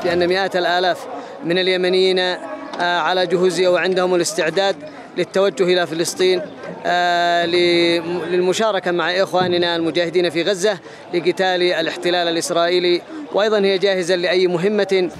بأن مئات الآلاف من اليمنيين على جهوزية وعندهم الاستعداد للتوجه إلى فلسطين للمشاركة مع إخواننا المجاهدين في غزة لقتال الاحتلال الإسرائيلي، وأيضا هي جاهزة لأي مهمة